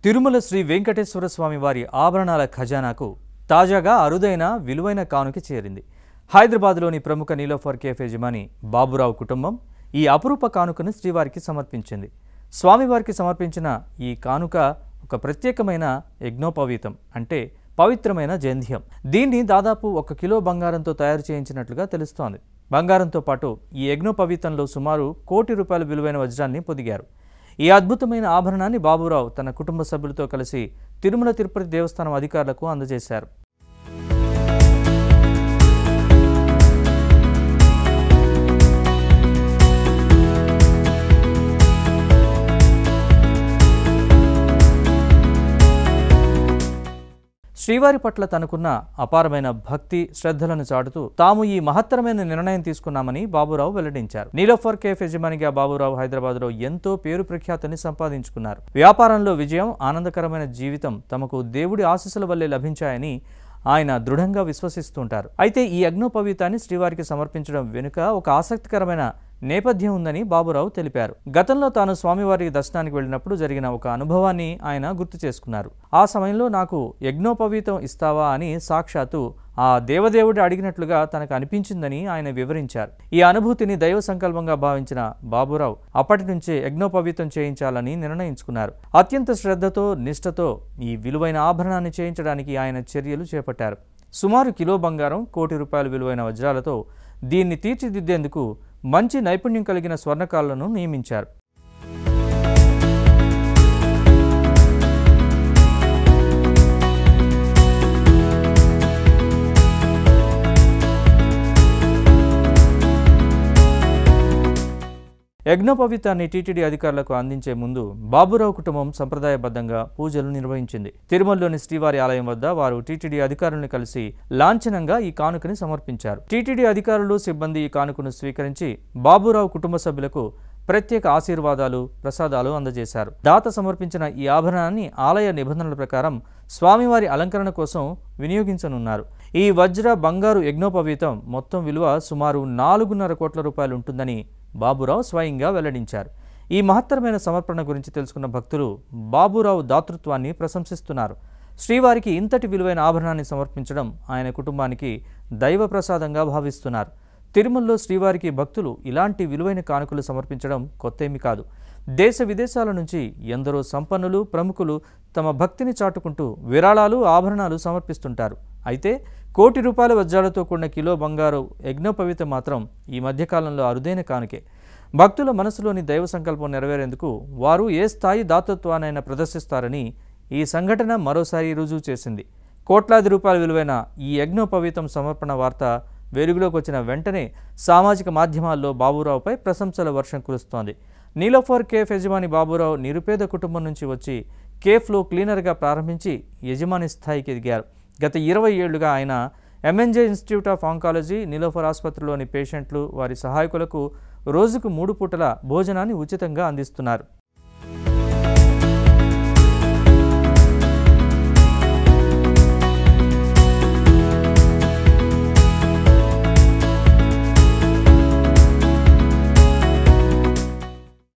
తిరుమల శ్రీ వెంకటేశ్వర స్వామి వారి ఆభరణాల ఖజానాకు తాజాగా అరుదైన విలువైన కానుక చేరింది. హైదరాబాద్లోని ప్రముఖ నీలోఫర్ కేఫ్ యజమాని బాబురావు కుటుంబం ఈ అపురూప కానుకను శ్రీవారికి సమర్పించింది. స్వామివారికి సమర్పించిన ఈ కానుక ఒక ప్రత్యేకమైన యజ్ఞోపవీతం అంటే పవిత్రమైన జంధ్యం. దీన్ని దాదాపు 1 కిలో బంగారంతో తయారు చేయించినట్లుగా తెలుస్తోంది. బంగారంతో పాటు ఈ యజ్ఞోపవీతంలో సుమారు ₹1 కోటి విలువైన వజ్రాన్ని పొదిగారు. ఈ అద్భుతమైన ఆభరణాన్ని బాబురావు తన కుటుంబ సభ్యులతో కలిసి తిరుమల తిరుపతి దేవస్థానం అధికారులకు అందజేశారు. శ్రీవారి పట్ల తనకున్న అపారమైన భక్తి శ్రద్ధలను చాటుతూ తాము ఈ మహత్తరమైన నిర్ణయం తీసుకున్నామని బాబురావు వెల్లడించారు. నీలోఫర్ కేఫ్ యజమానిగా బాబురావు హైదరాబాద్లో ఎంతో పేరు ప్రఖ్యాతిని సంపాదించుకున్నారు. వ్యాపారంలో విజయం, ఆనందకరమైన జీవితం తమకు దేవుడి ఆశీస్సుల వల్లే లభించాయని ఆయన దృఢంగా విశ్వసిస్తుంటారు. అయితే ఈ యజ్ఞోపవీతాన్ని శ్రీవారికి సమర్పించడం వెనుక ఒక ఆసక్తికరమైన నేపథ్యం ఉందని బాబురావు తెలిపారు. గతంలో తాను స్వామివారి దర్శనానికి వెళ్ళినప్పుడు జరిగిన ఒక అనుభవాన్ని ఆయన గుర్తు చేసుకున్నారు. ఆ సమయంలో నాకు యజ్ఞోపవీతం ఇస్తావా అని సాక్షాత్తు ఆ దేవదేవుడు అడిగినట్లుగా తనకు అనిపించిందని ఆయన వివరించారు. ఈ అనుభూతిని దైవ సంకల్పంగా భావించిన బాబురావు అప్పటి నుంచే యజ్ఞోపవీతం చేయించాలని నిర్ణయించుకున్నారు. అత్యంత శ్రద్ధతో నిష్ఠతో ఈ విలువైన ఆభరణాన్ని చేయించడానికి ఆయన చర్యలు చేపట్టారు. సుమారు కిలో బంగారం, ₹1 కోటి విలువైన వజ్రాలతో దీన్ని తీర్చిదిద్దేందుకు మంచి నైపుణ్యం కలిగిన స్వర్ణకారులను నియమించారు. యజ్ఞోపవీతాన్ని టీటీడీ అధికారులకు అందించే ముందు బాబురావు కుటుంబం సంప్రదాయబద్ధంగా పూజలు నిర్వహించింది. తిరుమలలోని శ్రీవారి ఆలయం వద్ద వారు టీటీడీ అధికారులను కలిసి లాంఛనంగా ఈ కానుకని సమర్పించారు. టీటీడీ అధికారులు, సిబ్బంది ఈ కానుకను స్వీకరించి బాబురావు కుటుంబ సభ్యులకు ప్రత్యేక ఆశీర్వాదాలు, ప్రసాదాలు అందజేశారు. దాత సమర్పించిన ఈ ఆభరణాన్ని ఆలయ నిబంధనల ప్రకారం స్వామివారి అలంకరణ కోసం వినియోగించనున్నారు. ఈ వజ్ర, బంగారు యజ్ఞోపవీతం మొత్తం విలువ సుమారు ₹4.5 కోట్ల ఉంటుందని బాబురావు స్వయంగా వెల్లడించారు. ఈ మహత్తరమైన సమర్పణ గురించి తెలుసుకున్న భక్తులు బాబురావు దాతృత్వాన్ని ప్రశంసిస్తున్నారు. శ్రీవారికి ఇంతటి విలువైన ఆభరణాన్ని సమర్పించడం ఆయన కుటుంబానికి దైవ ప్రసాదంగా భావిస్తున్నారు. తిరుమలలో శ్రీవారికి భక్తులు ఇలాంటి విలువైన కానుకలు సమర్పించడం కొత్తేమీ కాదు. దేశ విదేశాల నుంచి ఎందరో సంపన్నులు, ప్రముఖులు తమ భక్తిని చాటుకుంటూ విరాళాలు, ఆభరణాలు సమర్పిస్తుంటారు. అయితే ₹1 కోటి వజ్రాలతో కూడిన కిలో బంగారు యజ్ఞోపవీతం మాత్రం ఈ మధ్యకాలంలో అరుదైన కానుకే. భక్తుల మనసులోని దైవ సంకల్పం నెరవేరేందుకు వారు ఏ స్థాయి దాతృత్వానైనా ప్రదర్శిస్తారని ఈ సంఘటన మరోసారి రుజువు చేసింది. కోట్లాది రూపాయల విలువైన ఈ యజ్ఞోపవీతం సమర్పణ వార్త వెలుగులోకి వచ్చిన వెంటనే సామాజిక మాధ్యమాల్లో బాబురావుపై ప్రశంసల వర్షం కురుస్తోంది. నీలోఫర్ కేఫ్ యజమాని బాబురావు నిరుపేద కుటుంబం నుంచి వచ్చి కేఫ్లో క్లీనర్గా ప్రారంభించి యజమాని స్థాయికి ఎదిగారు. గత 20 ఏళ్లుగా ఆయన MNJ institute of oncology, Niloufer ఆసుపత్రిలోని పేషెంట్లు, వారి సహాయకులకు రోజుకు 3 పూటల భోజనాన్ని ఉచితంగా అందిస్తున్నారు.